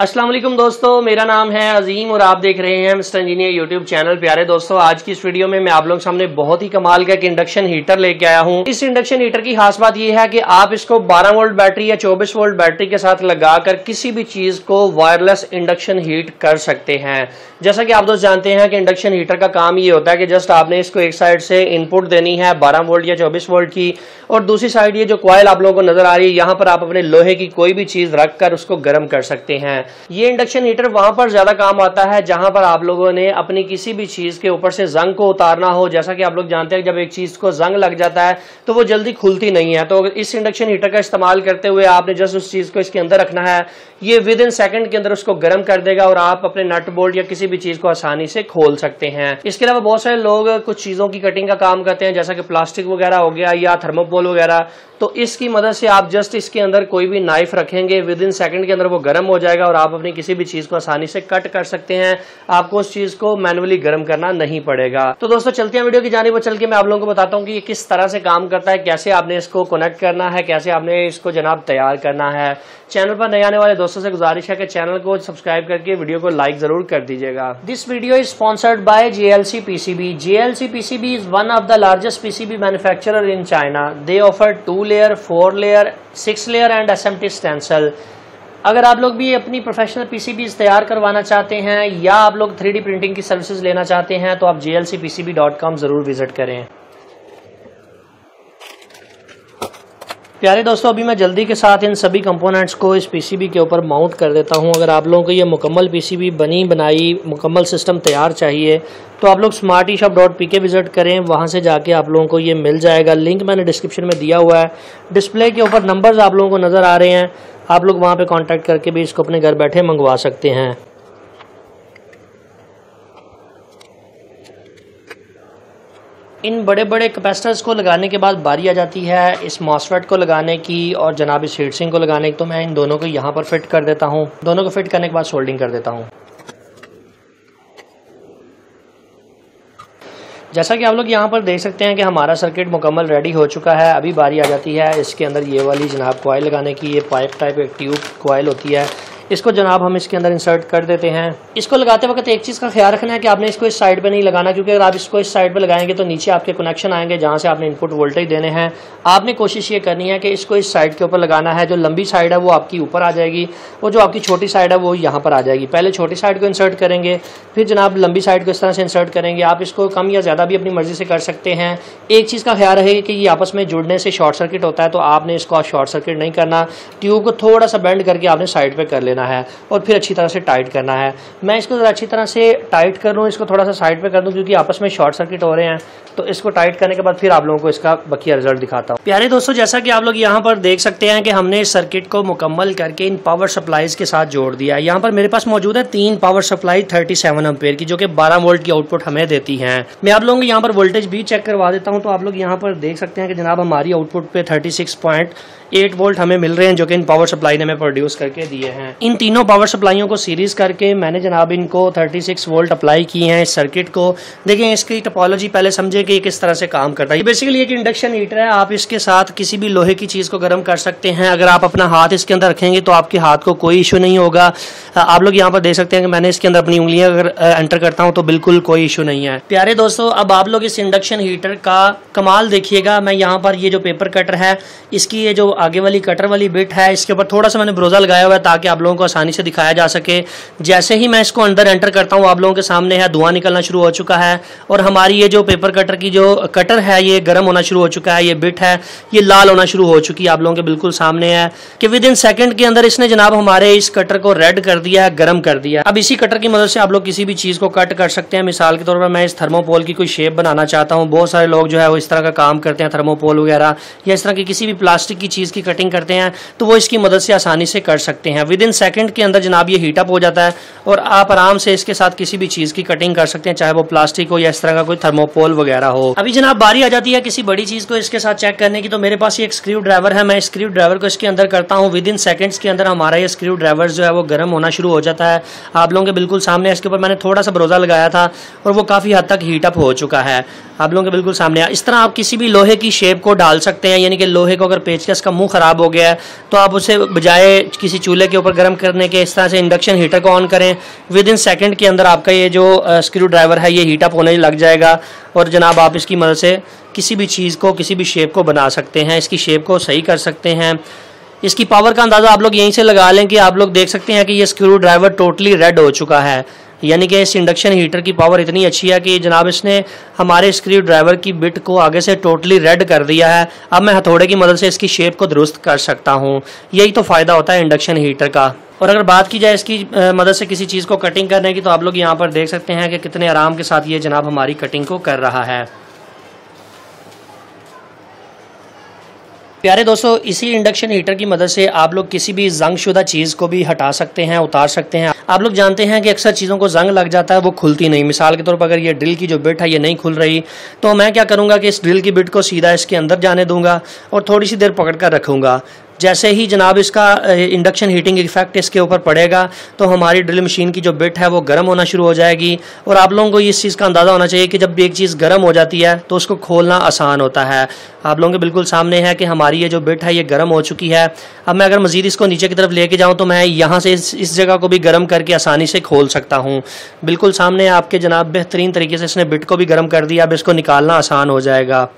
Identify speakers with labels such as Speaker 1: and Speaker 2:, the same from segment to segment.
Speaker 1: अस्सलाम वालेकुम दोस्तों, मेरा नाम है अजीम और आप देख रहे हैं मिस्टर इंजीनियर यूट्यूब चैनल। प्यारे दोस्तों, आज की इस वीडियो में मैं आप लोगों के सामने बहुत ही कमाल का एक इंडक्शन हीटर लेके आया हूं। इस इंडक्शन हीटर की खास बात यह है कि आप इसको 12 वोल्ट बैटरी या 24 वोल्ट बैटरी के साथ लगाकर किसी भी चीज को वायरलेस इंडक्शन हीट कर सकते हैं। जैसा कि आप दोस्त जानते हैं कि इंडक्शन हीटर का काम ये होता है कि जस्ट आपने इसको एक साइड से इनपुट देनी है 12 वोल्ट या 24 वोल्ट की, और दूसरी साइड ये जो कॉइल आप लोगों को नजर आ रही है, यहाँ पर आप अपने लोहे की कोई भी चीज रखकर उसको गर्म कर सकते हैं। ये इंडक्शन हीटर वहां पर ज्यादा काम आता है जहां पर आप लोगों ने अपनी किसी भी चीज के ऊपर से जंग को उतारना हो। जैसा कि आप लोग जानते हैं जब एक चीज को जंग लग जाता है तो वो जल्दी खुलती नहीं है, तो इस इंडक्शन हीटर का इस्तेमाल करते हुए आपने जस्ट उस चीज को इसके अंदर रखना है, ये विद इन सेकंड के अंदर उसको गर्म कर देगा और आप अपने नट बोल्ट या किसी भी चीज को आसानी से खोल सकते हैं। इसके अलावा बहुत सारे लोग कुछ चीजों की कटिंग का काम करते हैं, जैसा कि प्लास्टिक वगैरह हो गया या थर्मोकोल वगैरह, तो इसकी मदद से आप जस्ट इसके अंदर कोई भी नाइफ रखेंगे, विद इन सेकंड के अंदर वो गर्म हो जाएगा और आप अपनी किसी भी चीज को आसानी से कट कर सकते हैं। आपको उस चीज को मैनुअली गर्म करना नहीं पड़ेगा। तो दोस्तों चलते हैं वीडियो की जानिब, चल के मैं आप लोगों को बताता हूँ कि ये किस तरह से काम करता है, कैसे आपने इसको कनेक्ट करना है, कैसे आपने इसको जनाब तैयार करना है। चैनल पर नए आने वाले दोस्तों से गुजारिश है कि चैनल को सब्सक्राइब करके वीडियो को लाइक जरूर कर दीजिएगा। This video is sponsored by JLC PCB। JLC PCB is one of the largest PCB manufacturer in China. They offer 2 layer, 4 layer, 6 layer and SMT stencil। अगर आप लोग भी अपनी प्रोफेशनल PCBs तैयार करवाना चाहते हैं या आप लोग 3D प्रिंटिंग की सर्विसेज लेना चाहते हैं तो आप JLCPCB.com जरूर विजिट करें। प्यारे दोस्तों, अभी मैं जल्दी के साथ इन सभी कंपोनेंट्स को इस PCB के ऊपर माउंट कर देता हूं। अगर आप लोगों को ये मुकम्मल PCB बनी बनाई मुकम्मल सिस्टम तैयार चाहिए तो आप लोग smarteshop.pk विजिट करें, वहां से जाके आप लोगों को ये मिल जाएगा। लिंक मैंने डिस्क्रिप्शन में दिया हुआ है। डिस्प्ले के ऊपर नंबर्स आप लोगों को नज़र आ रहे हैं, आप लोग वहां पे कांटेक्ट करके भी इसको अपने घर बैठे मंगवा सकते हैं। इन बड़े बड़े कैपेसिटर्स को लगाने के बाद बारी आ जाती है इस मॉसफेट को लगाने की और जनाब इस हीट सिंक को लगाने की। तो मैं इन दोनों को यहाँ पर फिट कर देता हूँ। दोनों को फिट करने के बाद सोल्डिंग कर देता हूँ। जैसा कि आप लोग यहाँ पर देख सकते हैं कि हमारा सर्किट मुकम्मल रेडी हो चुका है। अभी बारी आ जाती है इसके अंदर ये वाली जनाब कॉइल लगाने की। ये पाइप टाइप एक ट्यूब कॉइल होती है, इसको जनाब हम इसके अंदर इंसर्ट कर देते हैं। इसको लगाते वक्त एक चीज़ का ख्याल रखना है कि आपने इसको इस साइड पे नहीं लगाना, क्योंकि अगर आप इसको इस साइड पे लगाएंगे तो नीचे आपके कनेक्शन आएंगे जहां से आपने इनपुट वोल्टेज देने हैं। आपने कोशिश ये करनी है कि इसको इस साइड के ऊपर लगाना है। जो लंबी साइड है वो आपकी ऊपर आ जाएगी, वो जो आपकी छोटी साइड है वो यहाँ पर आ जाएगी। पहले छोटी साइड को इंसर्ट करेंगे, फिर जनाब लंबी साइड को इस तरह से इंसर्ट करेंगे। आप इसको कम या ज़्यादा भी अपनी मर्जी से कर सकते हैं। एक चीज़ का ख्याल रहे कि ये आपस में जुड़ने से शॉर्ट सर्किट होता है, तो आपने इसको शॉर्ट सर्किट नहीं करना। ट्यूब को थोड़ा सा बेंड करके आपने साइड पर कर लेना है और फिर अच्छी तरह से टाइट करना है। मैं इसको अच्छी तरह से टाइट कर लूँ, इसको थोड़ा सा साइड पे कर दूँ क्योंकि आपस में शॉर्ट सर्किट हो रहे हैं। तो इसको टाइट करने के बाद फिर आप लोगों को इसका बकिया रिजल्ट दिखाता हूँ। प्यारे दोस्तों, जैसा कि आप लोग यहाँ पर देख सकते हैं कि हमने इस सर्किट को मुकम्मल करके इन पावर सप्लाईज के साथ जोड़ दिया है। यहाँ पर मेरे पास मौजूद है 3 पावर सप्लाई 37 एम्पेयर की, जो कि 12 वोल्ट की आउटपुट हमें देती हैं। मैं आप लोगों को यहाँ पर वोल्टेज भी चेक करवा देता हूँ। तो आप लोग यहाँ पर देख सकते हैं कि जनाब हमारी आउटपुट पे 36.8 वोल्ट हमें मिल रहे हैं, जो कि इन पावर सप्लाई ने हमें प्रोड्यूस करके दिए हैं। इन तीनों पावर सप्लाइयों को सीरीज करके मैंने जनाब इनको 36 वोल्ट अप्लाई किए हैं इस सर्किट को। देखें इसकी टोपोलॉजी पहले समझे कि किस तरह से काम करता है। ये बेसिकली एक इंडक्शन हीटर है। आप इसके साथ किसी भी लोहे की चीज को गर्म कर सकते हैं। अगर आप अपना हाथ इसके अंदर रखेंगे तो आपके हाथ को कोई इशू नहीं होगा। आप लोग यहाँ पर देख सकते हैं कि मैंने इसके अंदर अपनी उंगलियां अगर एंटर करता हूँ तो बिल्कुल कोई इशू नहीं है। प्यारे दोस्तों, अब आप लोग इस इंडक्शन हीटर का कमाल देखिएगा। मैं यहाँ पर ये जो पेपर कटर है, इसकी ये जो आगे वाली कटर वाली बिट है, इसके ऊपर थोड़ा सा मैंने ब्रोजा लगाया हुआ है ताकि आप लोगों को आसानी से दिखाया जा सके। जैसे ही मैं इसको अंदर एंटर करता हूँ, आप लोगों के सामने है धुआं निकलना शुरू हो चुका है और हमारी ये जो पेपर कटर की जो कटर है ये गर्म होना शुरू हो चुका है। ये बिट है ये लाल होना शुरू हो चुकी है। आप लोगों के बिल्कुल सामने है कि विद इन सेकंड के अंदर इसने जनाब हमारे इस कटर को रेड कर दिया है, गर्म कर दिया। अब इसी कटर की मदद से आप लोग किसी भी चीज को कट कर सकते हैं। मिसाल के तौर पर मैं इस थर्मोपोल की कोई शेप बनाना चाहता हूँ। बहुत सारे लोग जो है वो इस तरह का काम करते हैं, थर्मोपोल वगैरह या इस तरह की किसी भी प्लास्टिक की चीज की कटिंग करते हैं, तो वो इसकी मदद से आसानी से कर सकते हैं। विद इन सेकंड के अंदर जनाब ये हीटअप हो जाता है और आप आराम से इसके साथ किसी भी चीज की कटिंग कर सकते हैं, चाहे वो प्लास्टिक हो या इस तरह का कोई थर्मोपोल वगैरह हो। अभी जनाब बारी आ जाती है किसी बड़ी चीज को इसके साथ चेक करने की। तो मेरे पास ये एक स्क्रू ड्राइवर है। मैं स्क्रू ड्राइवर को इसके अंदर करता हूँ। विद इन सेकंड्स के अंदर हमारा ये स्क्रू ड्राइवर जो है वो गर्म होना शुरू हो जाता है। आप लोगों के बिल्कुल सामने इसके ऊपर मैंने थोड़ा सा ब्रोजा लगाया था और वो काफी हद तक हीटअप हो चुका है। आप लोगों के बिल्कुल सामने इस तरह आप किसी भी लोहे की शेप को डाल सकते हैं। यानी कि लोहे को अगर पेचकस का मुंह खराब हो गया है तो आप उसे बजाय किसी चूल्हे के ऊपर गर्म गर्म करने के, इस तरह से इंडक्शन हीटर को ऑन करें, विद इन सेकेंड के अंदर आपका ये जो स्क्रू ड्राइवर है ये हीट अप होने लग जाएगा और जनाब आप इसकी मदद से किसी भी चीज़ को, किसी भी शेप को बना सकते हैं, इसकी शेप को सही कर सकते हैं। इसकी पावर का अंदाज़ा आप लोग यहीं से लगा लें कि आप लोग देख सकते हैं कि ये स्क्रू ड्राइवर टोटली रेड हो चुका है, यानी कि इस इंडक्शन हीटर की पावर इतनी अच्छी है कि जनाब इसने हमारे स्क्रू ड्राइवर की बिट को आगे से टोटली रेड कर दिया है। अब मैं हथौड़े की मदद से इसकी शेप को दुरुस्त कर सकता हूँ। यही तो फ़ायदा होता है इंडक्शन हीटर का। और अगर बात की जाए इसकी मदद से किसी चीज़ को कटिंग करने की, तो आप लोग यहाँ पर देख सकते हैं कि कितने आराम के साथ ये जनाब हमारी कटिंग को कर रहा है। प्यारे दोस्तों, इसी इंडक्शन हीटर की मदद से आप लोग किसी भी जंगशुदा चीज़ को भी हटा सकते हैं, उतार सकते हैं। आप लोग जानते हैं कि अक्सर चीज़ों को जंग लग जाता है, वो खुलती नहीं। मिसाल के तौर पर अगर ये ड्रिल की जो बिट है ये नहीं खुल रही, तो मैं क्या करूँगा कि इस ड्रिल की बिट को सीधा इसके अंदर जाने दूंगा और थोड़ी सी देर पकड़ कर रखूँगा। जैसे ही जनाब इसका इंडक्शन हीटिंग इफेक्ट इसके ऊपर पड़ेगा तो हमारी ड्रिल मशीन की जो बिट है वो गर्म होना शुरू हो जाएगी। और आप लोगों को इस चीज़ का अंदाज़ा होना चाहिए कि जब भी एक चीज़ गर्म हो जाती है तो उसको खोलना आसान होता है। आप लोगों के बिल्कुल सामने है कि हमारी ये जो बिट है ये गर्म हो चुकी है। अब मैं अगर मज़ीद इसको नीचे की तरफ लेके जाऊँ तो मैं यहाँ से इस जगह को भी गर्म करके आसानी से खोल सकता हूँ। बिल्कुल सामने आपके जनाब बेहतरीन तरीके से इसने बिट को भी गर्म कर दिया। अब इसको निकालना आसान हो जाएगा।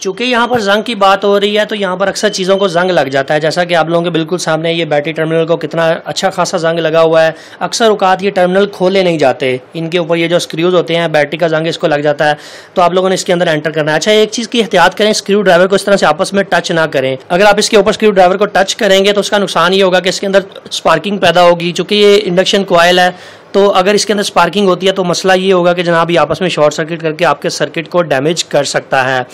Speaker 1: चूँकि यहाँ पर जंग की बात हो रही है तो यहाँ पर अक्सर चीज़ों को जंग लग जाता है। जैसा कि आप लोगों के बिल्कुल सामने ये बैटरी टर्मिनल को कितना अच्छा खासा जंग लगा हुआ है। अक्सर औकात ये टर्मिनल खोले नहीं जाते, इनके ऊपर ये जो स्क्रूज होते हैं बैटरी का जंग इसको लग जाता है। तो आप लोगों ने इसके अंदर एंटर करना है। अच्छा, एक चीज़ की एहतियात करें, स्क्रू ड्राइवर को इस तरह से आपस में टच ना करें। अगर आप इसके ऊपर स्क्रू ड्राइवर को टच करेंगे तो उसका नुकसान ये होगा कि इसके अंदर स्पार्किंग पैदा होगी। चूँकि ये इंडक्शन कॉइल है तो अगर इसके अंदर स्पार्किंग होती है तो मसला ये होगा कि जनाब ये आपस में शॉर्ट सर्किट करके आपके सर्किट को डैमेज कर सकता है।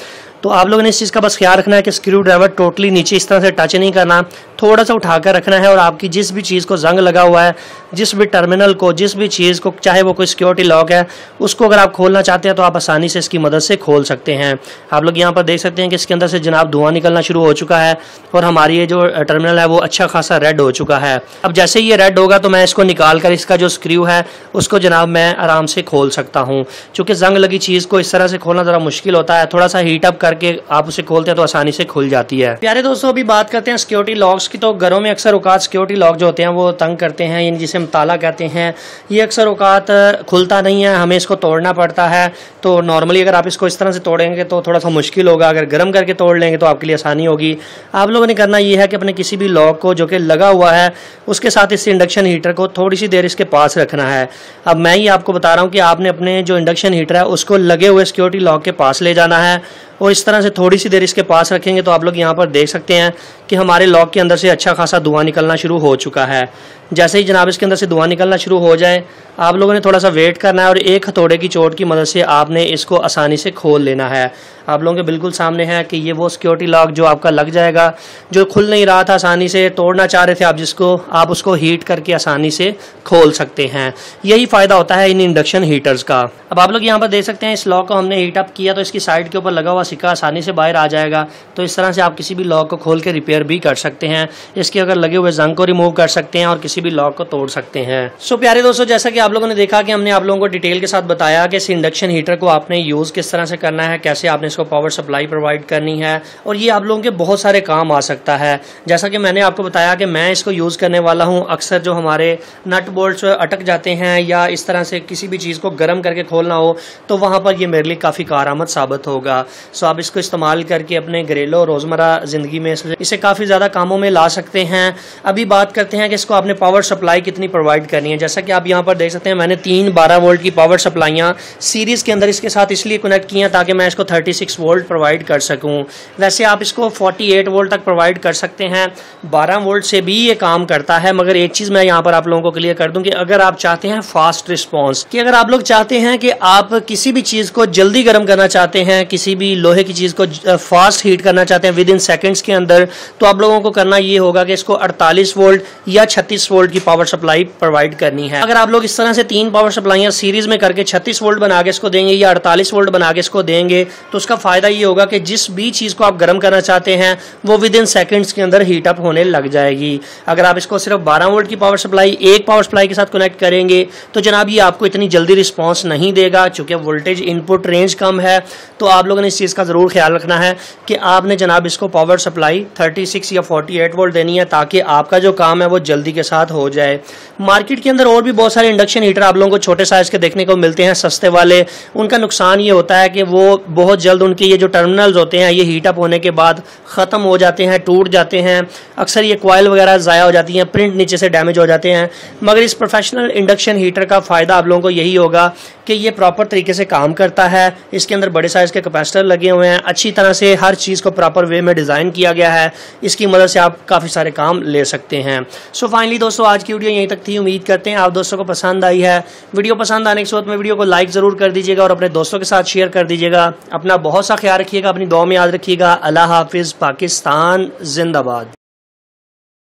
Speaker 1: तो आप लोगों ने इस चीज़ का बस ख्याल रखना है कि स्क्रू ड्राइवर टोटली नीचे इस तरह से टच नहीं करना, थोड़ा सा उठाकर रखना है। और आपकी जिस भी चीज़ को जंग लगा हुआ है, जिस भी टर्मिनल को, जिस भी चीज़ को, चाहे वो कोई सिक्योरिटी लॉक है, उसको अगर आप खोलना चाहते हैं तो आप आसानी से इसकी मदद से खोल सकते हैं। आप लोग यहाँ पर देख सकते हैं कि इसके अंदर से जनाब धुआं निकलना शुरू हो चुका है और हमारी ये जो टर्मिनल है वो अच्छा खासा रेड हो चुका है। अब जैसे ही ये रेड होगा तो मैं इसको निकाल कर इसका जो स्क्रू है उसको जनाब मैं आराम से खोल सकता हूँ। चूँकि जंग लगी चीज़ को इस तरह से खोलना ज़रा मुश्किल होता है, थोड़ा सा हीट अप करके आप उसे खोलते हैं तो आसानी से खुल जाती है। प्यारे दोस्तों, अभी बात करते हैं सिक्योरिटी लॉक्स की। तो घरों में अक्सर औकात सिक्योरिटी लॉक जो होते हैं वो तंग करते हैं, यानी जिसे हम ताला कहते हैं। ये अक्सर औकात खुलता नहीं है, हमें इसको तोड़ना पड़ता है। तो नॉर्मली अगर आप इसको इस तरह से तोड़ेंगे तो थोड़ा सा मुश्किल होगा, अगर गर्म करके तोड़ लेंगे तो आपके लिए आसानी होगी। आप लोगों ने करना ये है कि अपने किसी भी लॉक को जो कि लगा हुआ है उसके साथ इस इंडक्शन हीटर को थोड़ी सी देर इसके पास रखना है। अब मैं ही आपको बता रहा हूँ कि आपने अपने जो इंडक्शन हीटर है उसको लगे हुए सिक्योरिटी लॉक के पास ले जाना है और इस तरह से थोड़ी सी देर इसके पास रखेंगे तो आप लोग यहाँ पर देख सकते हैं कि हमारे लॉक के अंदर से अच्छा खासा धुआं निकलना शुरू हो चुका है। जैसे ही जनाब इसके अंदर से धुआं निकलना शुरू हो जाए, आप लोगों ने थोड़ा सा वेट करना है और एक हथौड़े की चोट की मदद से आपने इसको आसानी से खोल लेना है। आप लोगों के बिल्कुल सामने है कि ये वो सिक्योरिटी लॉक जो आपका लग जाएगा, जो खुल नहीं रहा था, आसानी से तोड़ना चाह रहे थे आप, जिसको आप उसको हीट करके आसानी से खोल सकते हैं। यही फ़ायदा होता है इन इंडक्शन हीटर्स का। अब आप लोग यहाँ पर देख सकते हैं इस लॉक को हमने हीट अप किया तो इसकी साइड के ऊपर लगा हुआ सिक्का आसानी से बाहर आ जाएगा। तो इस तरह से आप किसी भी लॉक को खोल के रिपेयर भी कर सकते हैं। इसके अगर लगे हुए जंग को रिमूव कर सकते हैं और किसी भी लॉक को तोड़ सकते हैं। सो प्यारे दोस्तों, जैसा कि आप लोगों ने देखा कि हमने आप लोगों को डिटेल के साथ बताया कि इस इंडक्शन हीटर को आपने यूज़ किस तरह से करना है, कैसे आपने इसको पावर सप्लाई प्रोवाइड करनी है, और ये आप लोगों के बहुत सारे काम आ सकता है। जैसा कि मैंने आपको बताया कि मैं इसको यूज़ करने वाला हूँ। अक्सर जो हमारे नट बोल्ट्स अटक जाते हैं या इस तरह से किसी भी चीज़ को गर्म करके खोलना हो तो वहाँ पर ये मेरे लिए काफ़ी कारआमद साबित होगा। सो आप इसको इस्तेमाल करके अपने घरेलू रोज़मर्रा ज़िंदगी में इसे काफ़ी ज़्यादा कामों में ला सकते हैं। अभी बात करते हैं कि इसको आपने पावर सप्लाई कितनी प्रोवाइड करनी है। जैसा कि आप यहाँ पर देख सकते हैं मैंने 3 12 वोल्ट की पावर सप्लाइयाँ सीरीज़ के अंदर इसके साथ इसलिए कनेक्ट की हैं ताकि मैं इसको 36 वोल्ट प्रोवाइड कर सकूँ। वैसे आप इसको 48 वोल्ट तक प्रोवाइड कर सकते हैं, 12 वोल्ट से भी ये काम करता है। मगर एक चीज़ मैं यहाँ पर आप लोगों को क्लियर कर दूँ कि अगर आप चाहते हैं फास्ट रिस्पॉन्स, कि अगर आप लोग चाहते हैं कि आप किसी भी चीज़ को जल्दी गर्म करना चाहते हैं, किसी भी लोहे की चीज़ को फास्ट हीट करना चाहते हैं विद इन सेकेंड्स के अंदर, तो आप लोगों को करना ये होगा कि इसको 48 वोल्ट या 36 वोल्ट वोल्ट की पावर सप्लाई प्रोवाइड करनी है। अगर आप लोग इस तरह से 3 पावर सप्लाइयाँ सीरीज में करके 36 वोल्ट बना के इसको देंगे या 48 वोल्ट बना के इसको देंगे तो उसका फायदा ये होगा कि जिस भी चीज़ को आप गर्म करना चाहते हैं वो विद इन सेकेंड्स के अंदर हीट अप होने लग जाएगी। अगर आप इसको सिर्फ 12 वोल्ट की पावर सप्लाई एक पावर सप्लाई के साथ कनेक्ट करेंगे तो जनाब ये आपको इतनी जल्दी रिस्पॉन्स नहीं देगा। चूंकि वोल्टेज इनपुट रेंज कम है तो आप लोगों ने इस चीज़ का ज़रूर ख्याल रखना है कि आपने जनाब इसको पावर सप्लाई 36 या 48 वोल्ट देनी है ताकि आपका जो काम है वो जल्दी के साथ हो जाए। मार्केट के अंदर और भी बहुत सारे इंडक्शन हीटर आप लोगों को छोटे साइज़ के देखने को मिलते हैं, सस्ते वाले। उनका नुकसान ये होता है कि वो बहुत जल्द उनके ये जो टर्मिनल्स होते हैं ये हीट अप होने के बाद ख़त्म हो जाते हैं, टूट जाते हैं। अक्सर ये कॉइल वगैरह ज़ाया हो जाती हैं, प्रिंट नीचे से डैमेज हो जाते हैं। मगर इस प्रोफेशनल इंडक्शन हीटर का फ़ायदा आप लोगों को यही होगा कि ये प्रॉपर तरीके से काम करता है। इसके अंदर बड़े साइज़ के कैपेसिटर लगे हुए हैं, अच्छी तरह से हर चीज़ को प्रॉपर वे में डिज़ाइन किया गया है। इसकी मदद से आप काफ़ी सारे काम ले सकते हैं। सो फाइनली दोस्तों आज की वीडियो यहीं तक थी। उम्मीद करते हैं आप दोस्तों को पसंद आई है। वीडियो पसंद आने के बाद में वीडियो को लाइक ज़रूर कर दीजिएगा और अपने दोस्तों के साथ शेयर कर दीजिएगा। अपना बहुत सा ख्याल रखिएगा, अपनी दुआ में याद रखिएगा। अल्लाह हाफिज़। पाकिस्तान जिंदाबाद।